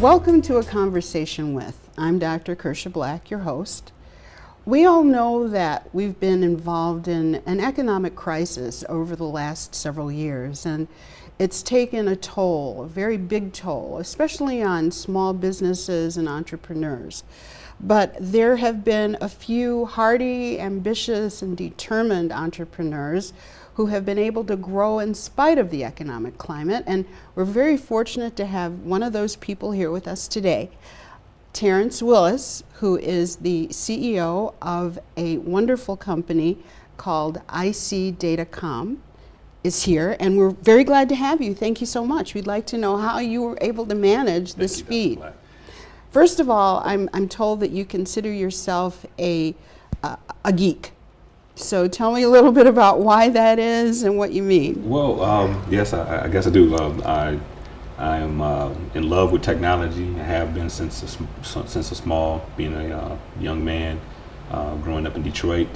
Welcome to A Conversation With. I'm Dr. Kersha Black, your host. We all know that we've been involved in an economic crisis over the last several years, and it's taken a toll, a very big toll, especially on small businesses and entrepreneurs. But there have been a few hardy, ambitious, and determined entrepreneurs who have been able to grow in spite of the economic climate, and we're very fortunate to have one of those people here with us today. Terence Willis, who is the CEO of a wonderful company called IC Datacom, is here, and we're very glad to have you. Thank you so much. We'd like to know how you were able to manage this speed. First of all, I'm told that you consider yourself a geek. So tell me a little bit about why that is and what you mean. Well, yes, I guess I do. I am in love with technology. I have been since a small, being a young man, growing up in Detroit.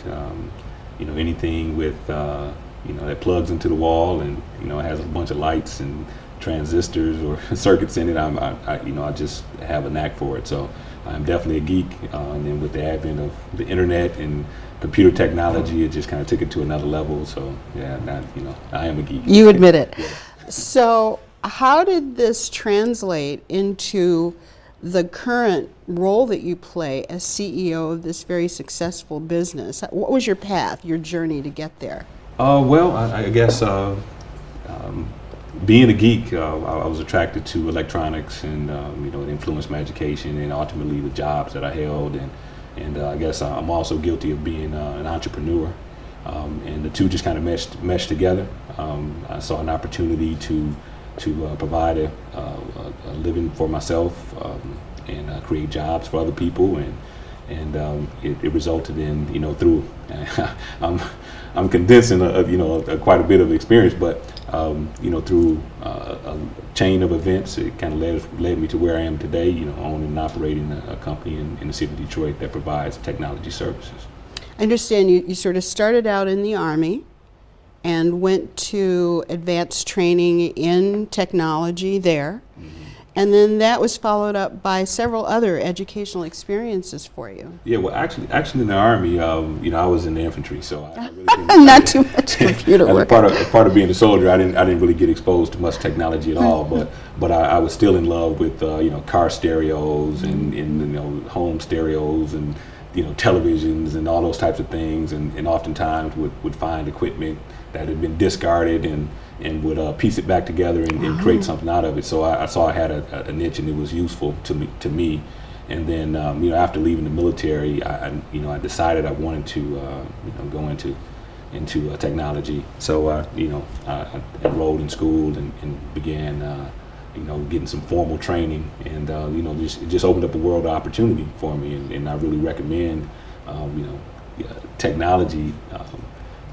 Anything with that plugs into the wall and has a bunch of lights and transistors or circuits in it. I just have a knack for it. So I'm definitely a geek. And then with the advent of the internet and computer technology, it just kind of took it to another level. So yeah, I am a geek. You admit it. Yeah. So how did this translate into the current role that you play as CEO of this very successful business? What was your path, your journey to get there? Well, I guess being a geek, I was attracted to electronics, and it influenced my education and ultimately the jobs that I held. And I guess I'm also guilty of being an entrepreneur, and the two just kind of meshed together. I saw an opportunity to provide a living for myself and create jobs for other people, and it resulted in through I'm condensing quite a bit of experience, but through a chain of events, it kind of led me to where I am today, owning and operating a company in the city of Detroit that provides technology services. I understand you sort of started out in the Army and went to advanced training in technology there. Mm-hmm. And then that was followed up by several other educational experiences for you. Yeah, well, actually in the Army, I was in the infantry, so I really didn't. Not too much computer work. As part of being a soldier, I didn't really get exposed to much technology at all. But I was still in love with car stereos and home stereos and televisions and all those types of things, and oftentimes would find equipment that had been discarded and would piece it back together and create something out of it. So I saw I had a niche, and it was useful to me. And then after leaving the military, I decided I wanted to go into technology. So I enrolled in school and began getting some formal training, and it just opened up a world of opportunity for me. And I really recommend technology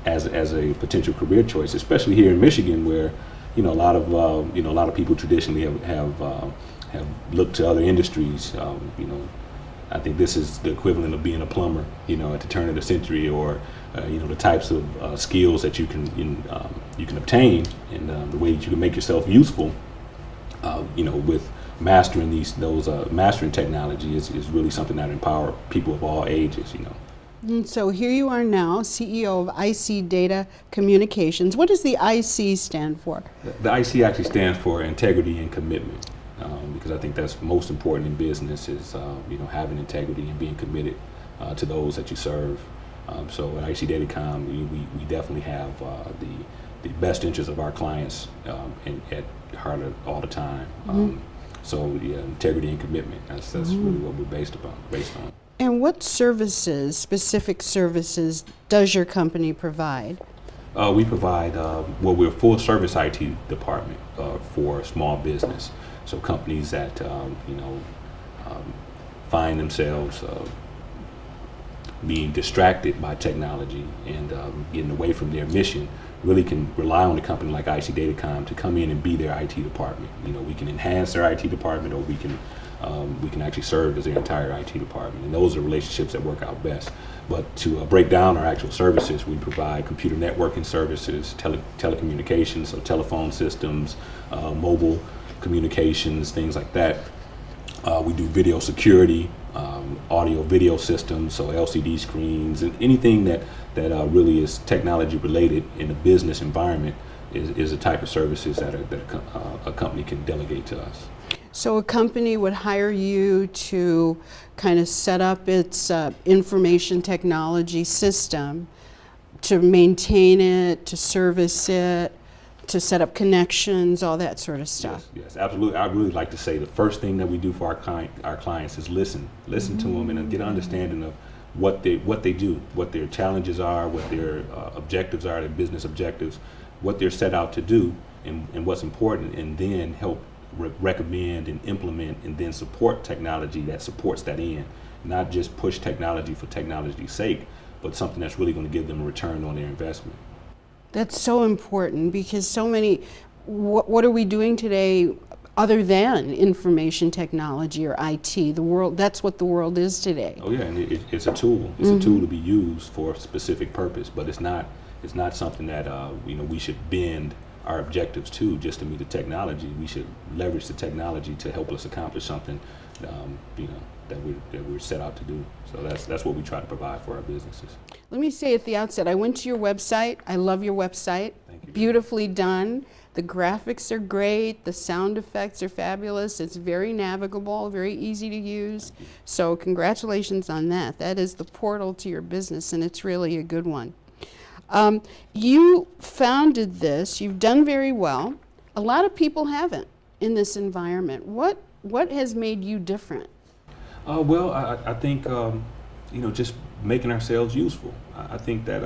as a potential career choice, especially here in Michigan, where a lot of people traditionally have looked to other industries. I think this is the equivalent of being a plumber, at the turn of the century, or the types of skills that you can obtain, and the way that you can make yourself useful. With mastering mastering technology is really something that empower people of all ages. And so here you are now, CEO of IC Data Communications. What does the IC stand for? The IC actually stands for integrity and commitment, because I think that's most important in business is having integrity and being committed to those that you serve. So at IC Datacom, we definitely have the best interests of our clients at heart all the time. Mm-hmm. So yeah, integrity and commitment, that's mm-hmm. really what we're based on. And what specific services, does your company provide? We provide, we're a full service IT department for small business. So companies that, find themselves being distracted by technology and getting away from their mission really can rely on a company like IC Datacom to come in and be their IT department. We can enhance their IT department, or we can actually serve as their entire IT department, and those are relationships that work out best. But to break down our actual services, we provide computer networking services, telecommunications, so telephone systems, mobile communications, things like that. We do video security, audio video systems, so LCD screens, and anything that really is technology related in a business environment is a type of services that a company can delegate to us. So a company would hire you to kind of set up its information technology system, to maintain it, to service it, to set up connections, all that sort of stuff. Yes, absolutely. I really like to say the first thing that we do for our clients is listen to them and get an understanding of what they do, what their challenges are, what their objectives are, their business objectives, what they're set out to do, and what's important, and then help recommend and implement and then support technology that supports that end. Not just push technology for technology's sake, but something that's really going to give them a return on their investment. That's so important, because so many, what are we doing today other than information technology or IT? The world, that's what the world is today. Oh yeah, and it's a tool. It's a tool to be used for a specific purpose, but it's not something that we should bend our objectives to just to meet the technology. We should leverage the technology to help us accomplish something that we're set out to do. So that's what we try to provide for our businesses. Let me say at the outset, I went to your website. I love your website. Thank you. Beautifully done. The graphics are great. The sound effects are fabulous. It's very navigable, very easy to use. So congratulations on that. That is the portal to your business, and it's really a good one. You founded this. You've done very well. A lot of people haven't in this environment. What has made you different? Well, I think just making ourselves useful. I think that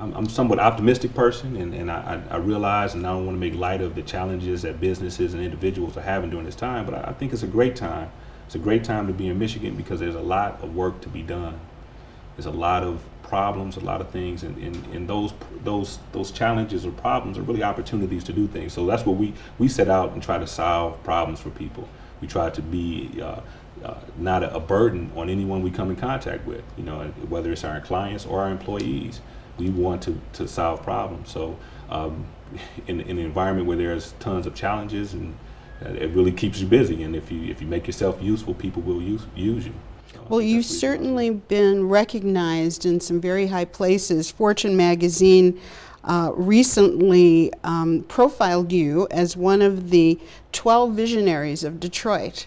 I'm somewhat optimistic person, and I realize, and I don't want to make light of the challenges that businesses and individuals are having during this time, but I think it's a great time. It's a great time to be in Michigan because there's a lot of work to be done. There's a lot of problems, a lot of things, and those challenges or problems are really opportunities to do things. So that's what we set out and try to solve problems for people. We try to be not a burden on anyone we come in contact with, whether it's our clients or our employees. We want to solve problems. So in an environment where there's tons of challenges, and it really keeps you busy, and if you make yourself useful, people will use you. Well, you've certainly been recognized in some very high places. Fortune magazine recently profiled you as one of the 12 visionaries of Detroit.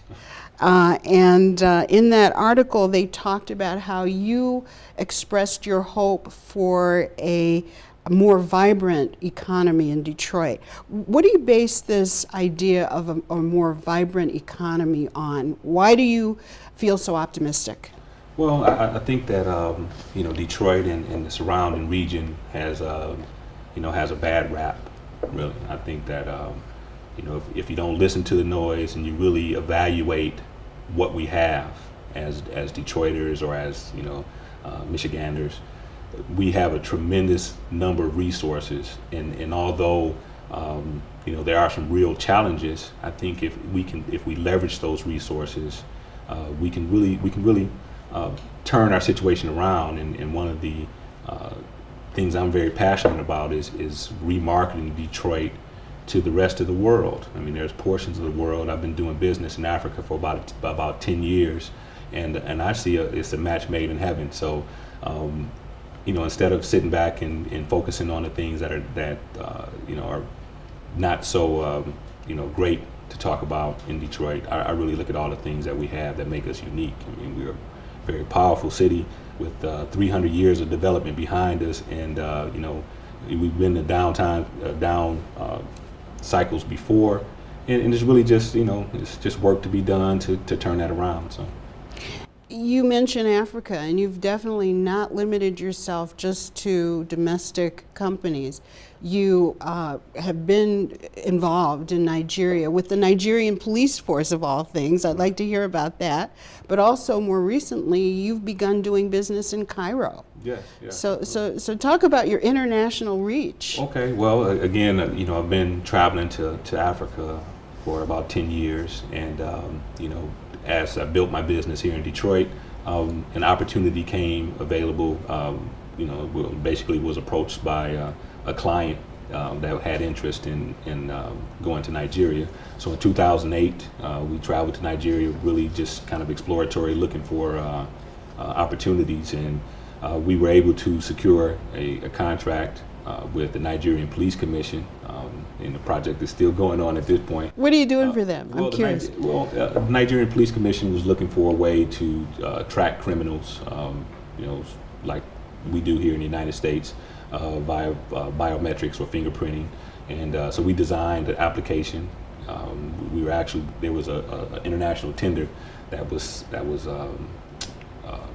And in that article, they talked about how you expressed your hope for a more vibrant economy in Detroit. What do you base this idea of a more vibrant economy on? Why do you feel so optimistic? Well, I think that Detroit and the surrounding region has a bad rap. Really, I think that if you don't listen to the noise and you really evaluate what we have as Detroiters or as Michiganders, we have a tremendous number of resources, and although there are some real challenges, I think if we leverage those resources, we can really turn our situation around. And one of the things I'm very passionate about is remarketing Detroit to the rest of the world. I mean, there's portions of the world. I've been doing business in Africa for about 10 years, and I see it's a match made in heaven. So instead of sitting back and focusing on the things that are not so great to talk about in Detroit, I really look at all the things that we have that make us unique. I mean, we're a very powerful city with 300 years of development behind us, and we've been in down cycles before, and it's really just it's just work to be done to turn that around. So. You mentioned Africa, and you've definitely not limited yourself just to domestic companies. You have been involved in Nigeria with the Nigerian police force, of all things. I'd like to hear about that. But also, more recently, you've begun doing business in Cairo. Yes. So talk about your international reach. Okay. Well, again, I've been traveling to Africa for about 10 years, and as I built my business here in Detroit, an opportunity came available. Basically was approached by a client that had interest in going to Nigeria. So in 2008, we traveled to Nigeria, really just kind of exploratory, looking for opportunities, and we were able to secure a contract with the Nigerian Police Commission, and the project is still going on at this point. What are you doing for them? I'm curious. The Nigerian Police Commission was looking for a way to track criminals, like we do here in the United States, via biometrics or fingerprinting, and so we designed an application. There was a international tender that was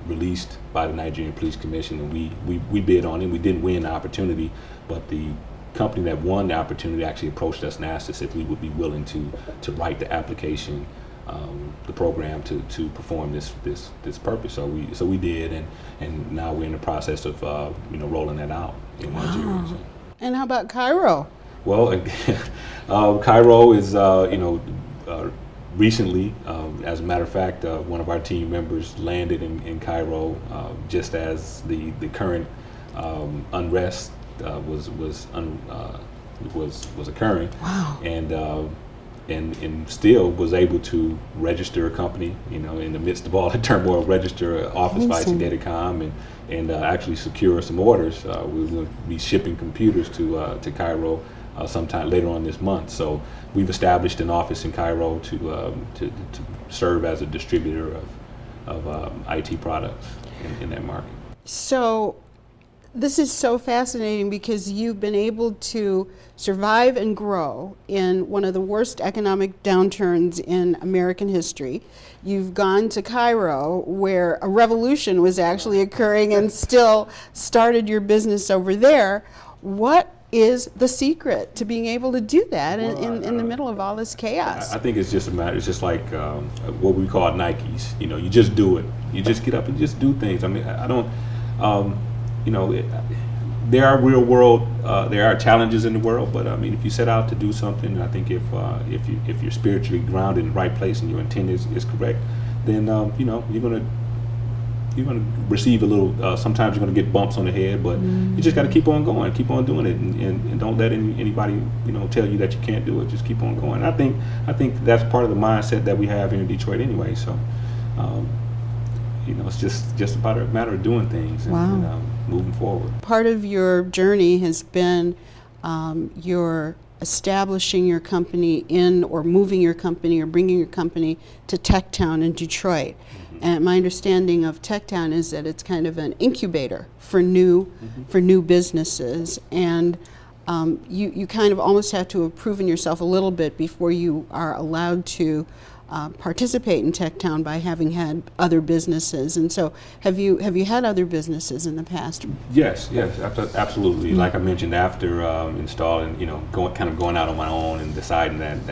released by the Nigerian Police Commission, and we bid on it. We didn't win the opportunity, but the company that won the opportunity actually approached us and asked us if we would be willing to write the application, the program to perform this purpose. So we did, and now we're in the process of rolling that out in Nigeria. So. And how about Cairo? Well, Cairo is recently, as a matter of fact, one of our team members landed in Cairo just as the current unrest was occurring. Wow. And still was able to register a company, in the midst of all the turmoil, register an office for IT Datacom and actually secure some orders. We will be shipping computers to Cairo sometime later on this month. So we've established an office in Cairo to serve as a distributor of IT products in that market. So this is so fascinating because you've been able to survive and grow in one of the worst economic downturns in American history. You've gone to Cairo, where a revolution was actually occurring, and still started your business over there. What is the secret to being able to do that in the middle of all this chaos? I think it's just a matter. It's just like what we call Nikes. You just do it. You just get up and just do things. I mean, I don't. There are real world. There are challenges in the world, but I mean, if you set out to do something, I think if you're spiritually grounded in the right place and your intent is correct, then you're gonna receive a little. Sometimes you're gonna get bumps on the head, but you just got to keep on going, keep on doing it, and don't let anybody tell you that you can't do it. Just keep on going. I think that's part of the mindset that we have here in Detroit anyway. So, it's just about a matter of doing things and moving forward. Part of your journey has been your establishing your company or moving your company or bringing your company to Techtown in Detroit. And my understanding of Techtown is that it's kind of an incubator for new businesses, and you kind of almost have to have proven yourself a little bit before you are allowed to participate in Techtown by having had other businesses. And so, have you had other businesses in the past? Yes, absolutely. Like I mentioned, after installing, going out on my own and deciding that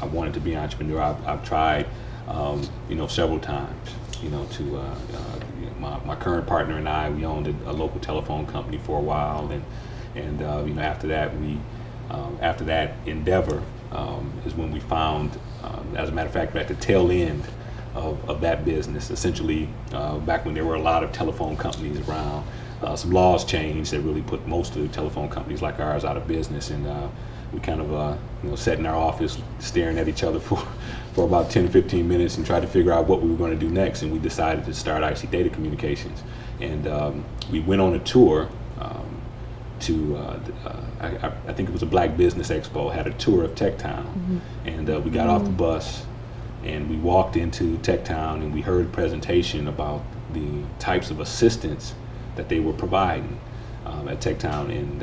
I wanted to be an entrepreneur, I've tried. Several times, my current partner and I, we owned a local telephone company for a while, and after that endeavor is when we found, as a matter of fact, we're at the tail end of that business. Essentially, back when there were a lot of telephone companies around, some laws changed that really put most of the telephone companies like ours out of business, and we kind of sat in our office staring at each other for about 10 to 15 minutes and tried to figure out what we were going to do next, and we decided to start IC Data Communications. And we went on a tour to I think it was a Black Business Expo, had a tour of Techtown, and we got off the bus and we walked into Techtown and we heard a presentation about the types of assistance that they were providing at Techtown, and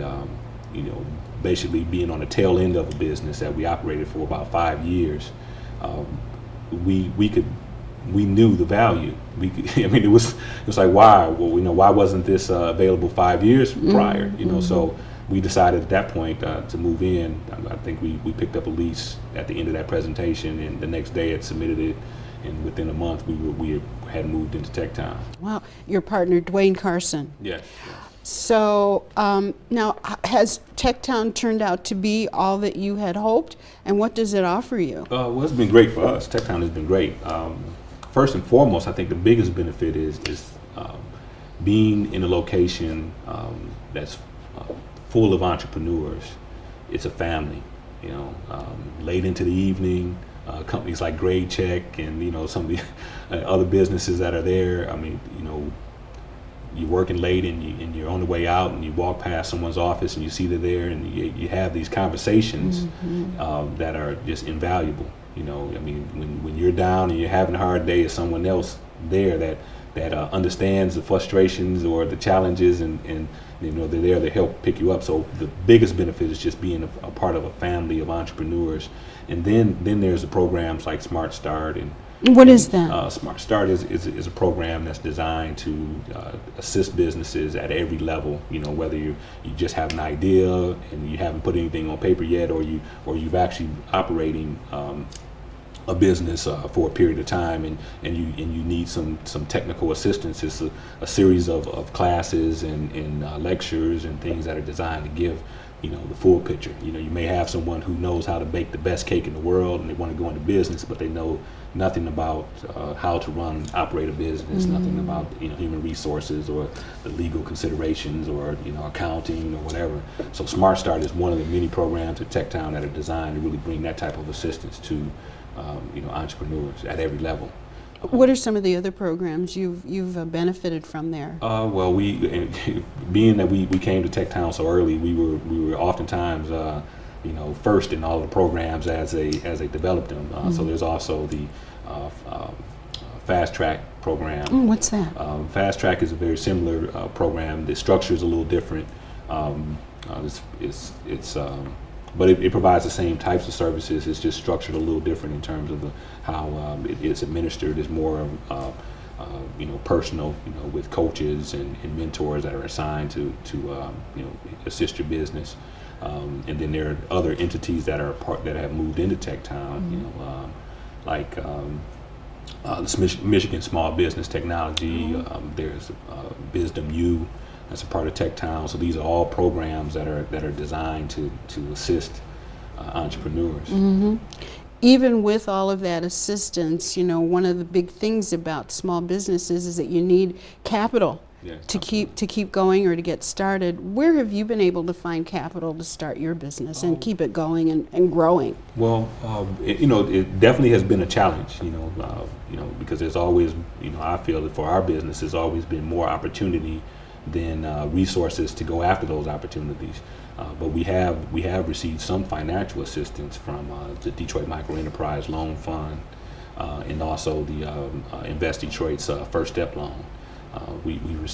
basically being on the tail end of a business that we operated for about 5 years, we knew the value. It was like, why? Well, why wasn't this available 5 years prior? So we decided at that point to move in. I think we picked up a lease at the end of that presentation, and the next day had submitted it, and within a month we had moved into Techtown. Wow, your partner Dwayne Carson. Yes. So now, has Techtown turned out to be all that you had hoped, and what does it offer you? Well, it's been great for us. Techtown has been great. First and foremost, I think the biggest benefit is being in a location that's full of entrepreneurs. It's a family, you know. Late into the evening, companies like Grade Check and some of the other businesses that are there. I mean, you're working late and you're on the way out and you walk past someone's office and you see they're there and you have these conversations that are just invaluable. I mean, when you're down and you're having a hard day, there's someone else there that understands the frustrations or the challenges and they're there to help pick you up. So the biggest benefit is just being a part of a family of entrepreneurs. And then there's the programs like Smart Start. And what is that? Smart Start is a program that's designed to assist businesses at every level. Whether you just have an idea and you haven't put anything on paper yet, or you've actually operating a business for a period of time, and you need some technical assistance. It's a series of classes and lectures and things that are designed to give the full picture. You may have someone who knows how to bake the best cake in the world and they want to go into business, but they know nothing about how to operate a business, nothing about human resources or the legal considerations or accounting or whatever. So Smart Start is one of the many programs at Techtown that are designed to really bring that type of assistance to entrepreneurs at every level. What are some of the other programs you've benefited from there? Well, being that we came to Techtown so early, we were oftentimes first in all of the programs as they developed them. So there's also the Fast Track program. What's that? Fast Track is a very similar program. The structure is a little different. But it provides the same types of services. It's just structured a little different in terms of how it's administered. It's more personal, with coaches and mentors that are assigned to assist your business. And then there are other entities that have moved into Techtown, like the Michigan Small Business Technology. There's Wisdom U. That's a part of Techtown. So these are all programs that are designed to assist entrepreneurs. Even with all of that assistance, one of the big things about small businesses is that you need capital to keep going or to get started. Where have you been able to find capital to start your business and keep it going and growing? Well, it definitely has been a challenge. Because there's always, I feel that for our business, there's always been more opportunity than resources to go after those opportunities. But we have received some financial assistance from the Detroit Microenterprise Loan Fund and also the Invest Detroit's First Step Loan. We were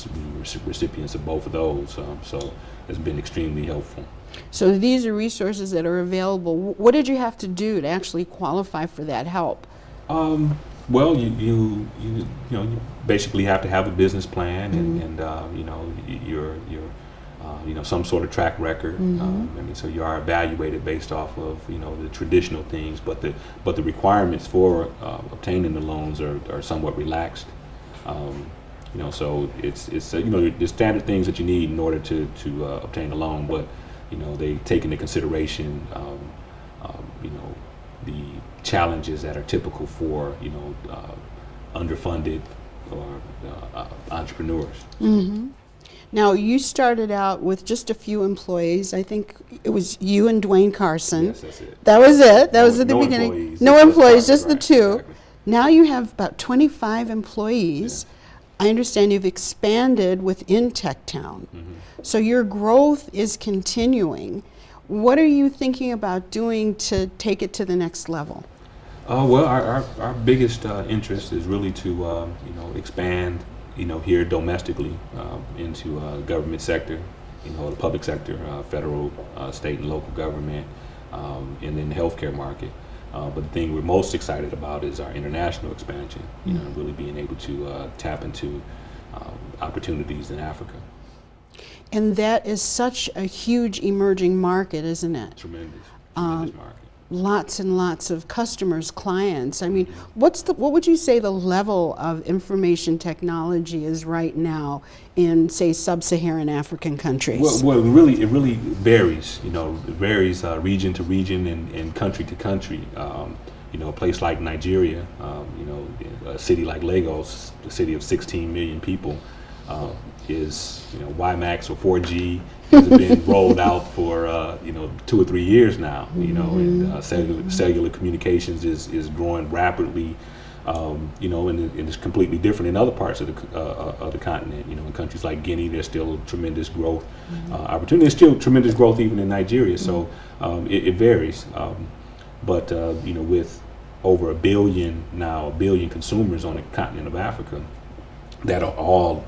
recipients of both of those, so it's been extremely helpful. So these are resources that are available. What did you have to do to actually qualify for that help? Well, you basically have to have a business plan and you're some sort of track record. So you are evaluated based off of the traditional things, but the requirements for obtaining the loans are somewhat relaxed. So it's the standard things that you need in order to obtain a loan, but they take into consideration the challenges that are typical for underfunded or entrepreneurs. Now, you started out with just a few employees. I think it was you and Dwayne Carson. Yes, that's it. That was it. That was at the beginning. Employees. No employees, just the Right, two. exactly. Now you have about 25 employees. I understand you've expanded within Techtown. So your growth is continuing. What are you thinking about doing to take it to the next level? Well, our biggest interest is really to expand here domestically into government sector, the public sector, federal, state, and local government, and then the healthcare market. But the thing we're most excited about is our international expansion. Really being able to tap into opportunities in Africa. And that is such a huge emerging market, isn't it? Tremendous market. Lots and lots of customers, clients. I mean, what would you say the level of information technology is right now in, say, sub-Saharan African countries? Well, it really varies. It varies region to region and country to country. A place like Nigeria, a city like Lagos, a city of 16 million people, is, WiMAX or 4G has been rolled out for 2 or 3 years now. And cellular communications is growing rapidly. And it's completely different in other parts of the continent. In countries like Guinea, there's still tremendous growth opportunity. There's still tremendous growth even in Nigeria. So it varies. But with over a billion consumers on the continent of Africa that are all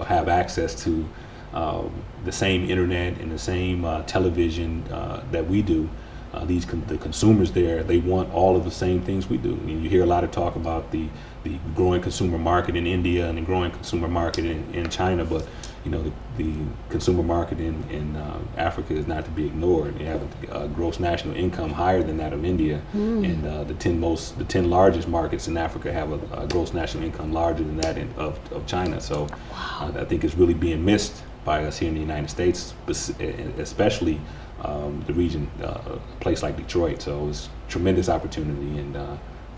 have access to the same internet and the same television that we do. The consumers there, they want all of the same things we do. I mean, you hear a lot of talk about the growing consumer market in India and the growing consumer market in China, but the consumer market in Africa is not to be ignored. They have a gross national income higher than that of India, and the 10 largest markets in Africa have a gross national income larger than that of China. So I think it's really being missed by us here in the United States, especially the region, a place like Detroit. So it's tremendous opportunity, and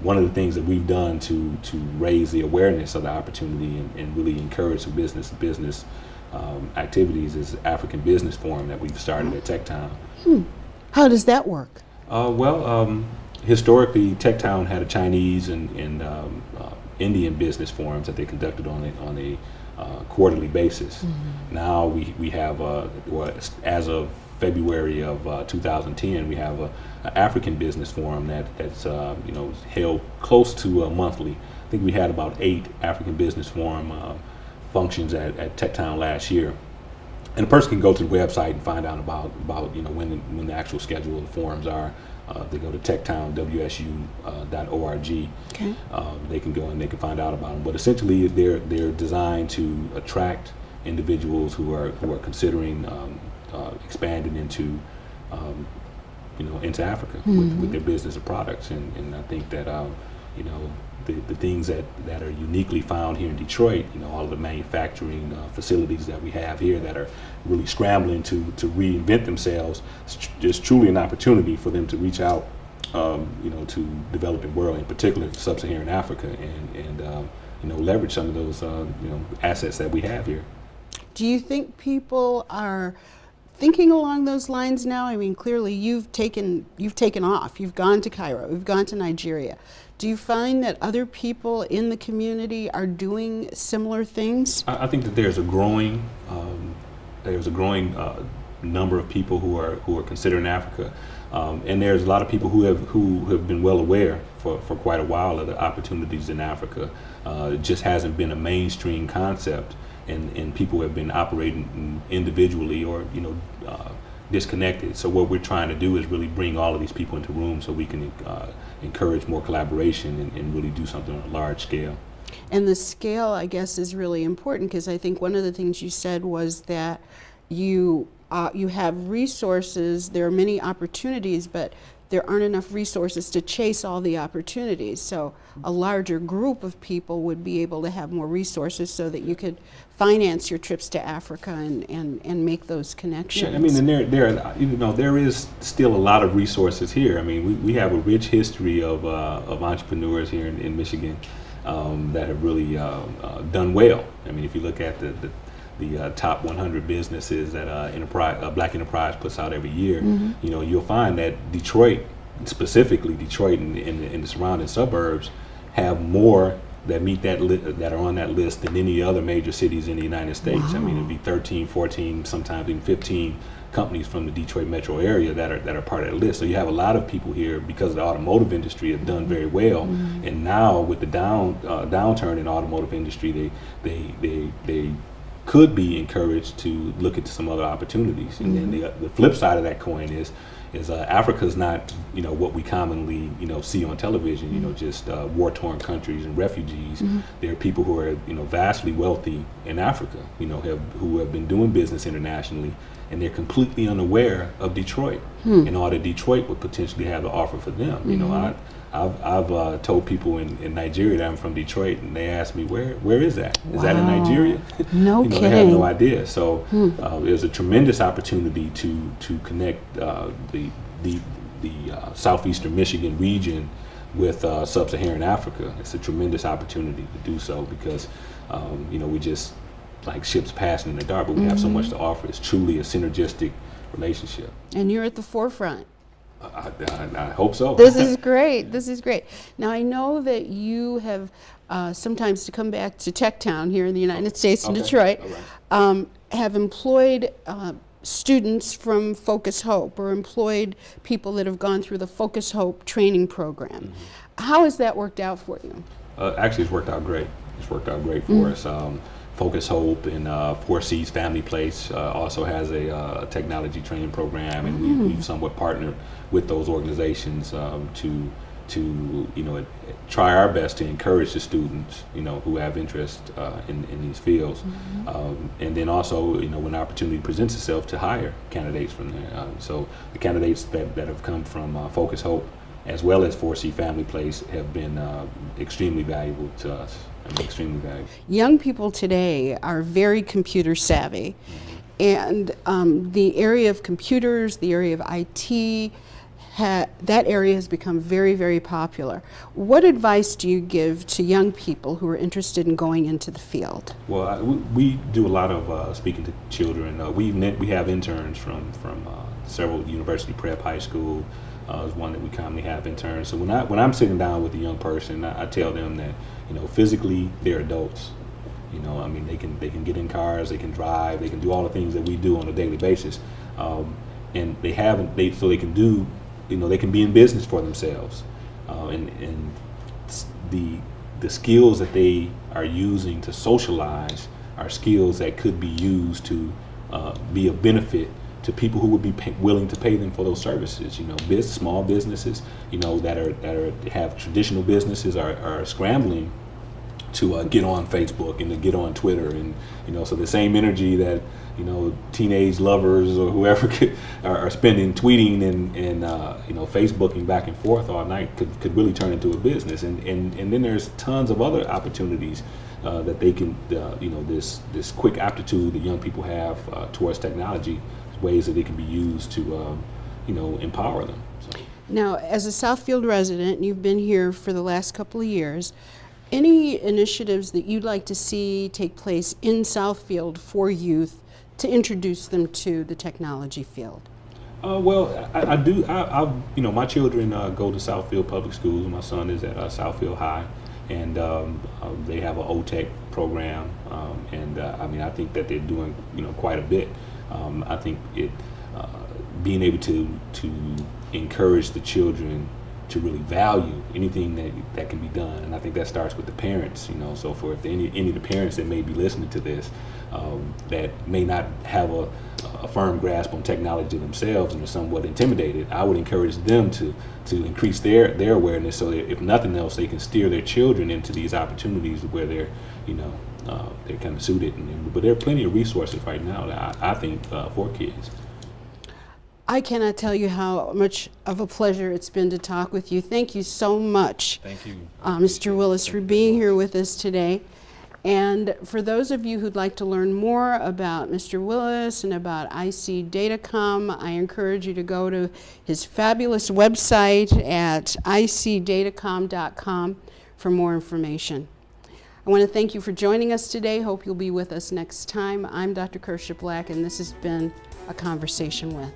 one of the things that we've done to raise the awareness of the opportunity and really encourage some business activities is African Business Forum that we've started at Techtown. How does that work? Historically, Techtown had a Chinese and Indian business forums that they conducted on a quarterly basis. Now we have, as of February of 2010, we have an African business forum that's held close to monthly. I think we had about 8 African business forum functions at Techtown last year. And a person can go to the website and find out about when the actual schedule of the forums are. They go to techtownwsu.org. Okay. They can go and they can find out about them. But essentially, they're designed to attract individuals who are considering expanding into Africa with their business or products. And I think that the things that are uniquely found here in Detroit, all of the manufacturing facilities that we have here that are really scrambling to reinvent themselves, is truly an opportunity for them to reach out, to developing world, in particular sub-Saharan Africa, and leverage some of those assets that we have here. Do you think people are thinking along those lines now? I mean, clearly you've taken off. You've gone to Cairo. You've gone to Nigeria. Do you find that other people in the community are doing similar things? I think that there's a growing number of people who are considering Africa, and there's a lot of people who have been well aware for quite a while of the opportunities in Africa. It just hasn't been a mainstream concept, and people have been operating individually or disconnected. So what we're trying to do is really bring all of these people into rooms so we can encourage more collaboration and really do something on a large scale. And the scale, I guess, is really important, because I think one of the things you said was that you have resources. There are many opportunities, but there aren't enough resources to chase all the opportunities. So a larger group of people would be able to have more resources so that you could finance your trips to Africa and make those connections. Yeah, I mean, and there is still a lot of resources here. I mean, we have a rich history of entrepreneurs here in Michigan that have really done well. I mean, if you look at the top 100 businesses that Black Enterprise puts out every year, you'll find that Detroit, specifically Detroit and the surrounding suburbs, have more that meet that that are on that list than any other major cities in the United States. Wow. I mean, it'd be 13, 14, sometimes even 15 companies from the Detroit metro area that are part of that list. So you have a lot of people here, because the automotive industry have done very well, and now with the downturn in the automotive industry, they could be encouraged to look into some other opportunities. And then the flip side of that coin is Africa's not what we commonly see on television. Just war-torn countries and refugees. There are people who are vastly wealthy in Africa. Who have been doing business internationally, and they're completely unaware of Detroit and all that Detroit would potentially have to offer for them. I've told people in Nigeria that I'm from Detroit, and they ask me, where is that? Is that in Nigeria? No kidding. They have no idea. So there's a tremendous opportunity to connect the southeastern Michigan region with sub-Saharan Africa. It's a tremendous opportunity to do so, because we just like ships passing in the dark, but we have so much to offer. It's truly a synergistic relationship. And you're at the forefront. I hope so. This is great. This is great. Now, I know that you have sometimes, to come back to Tech Town here in the United States, in Detroit, have employed students from Focus Hope, or employed people that have gone through the Focus Hope training program. How has that worked out for you? Actually, it's worked out great. It's worked out great for us. Focus Hope and Four Seas Family Place also has a technology training program, and we've somewhat partnered with those organizations to try our best to encourage the students who have interest in these fields, and then also when the opportunity presents itself to hire candidates from there. So the candidates that have come from Focus Hope as well as 4C Family Place have been extremely valuable to us. Extremely valuable. Young people today are very computer savvy, and the area of computers, the area of IT, that area has become very, very popular. What advice do you give to young people who are interested in going into the field? Well, we do a lot of speaking to children. We have interns from several university prep high school. Is one that we commonly have interns. So when I'm sitting down with a young person, I tell them that physically they're adults. They can get in cars, they can drive, they can do all the things that we do on a daily basis, and they can do. They can be in business for themselves, and the skills that they are using to socialize are skills that could be used to be of benefit to people who would be willing to pay them for those services. Small businesses, that have traditional businesses are scrambling to get on Facebook and to get on Twitter, and so the same energy that teenage lovers or whoever are spending tweeting and Facebooking back and forth all night could really turn into a business, and then there's tons of other opportunities that they can this quick aptitude that young people have towards technology, ways that it can be used to empower them. So. Now, as a Southfield resident, you've been here for the last couple of years. Any initiatives that you'd like to see take place in Southfield for youth to introduce them to the technology field? Well, I do. My children go to Southfield Public Schools. My son is at Southfield High, and they have an OTech program. I think that they're doing quite a bit. I think being able to encourage the children to really value anything that can be done, and I think that starts with the parents. So for if any of the parents that may be listening to this that may not have a firm grasp on technology themselves and are somewhat intimidated, I would encourage them to increase their awareness, so that if nothing else, they can steer their children into these opportunities where they're they're kind of suited. But there are plenty of resources right now that I think for kids. I cannot tell you how much of a pleasure it's been to talk with you. Thank you so much, Thank you, Mr. Willis, for being here with us today. And for those of you who'd like to learn more about Mr. Willis and about IC Datacom, I encourage you to go to his fabulous website at icdatacom.com for more information. I want to thank you for joining us today. Hope you'll be with us next time. I'm Dr. Kersha Black, and this has been A Conversation With.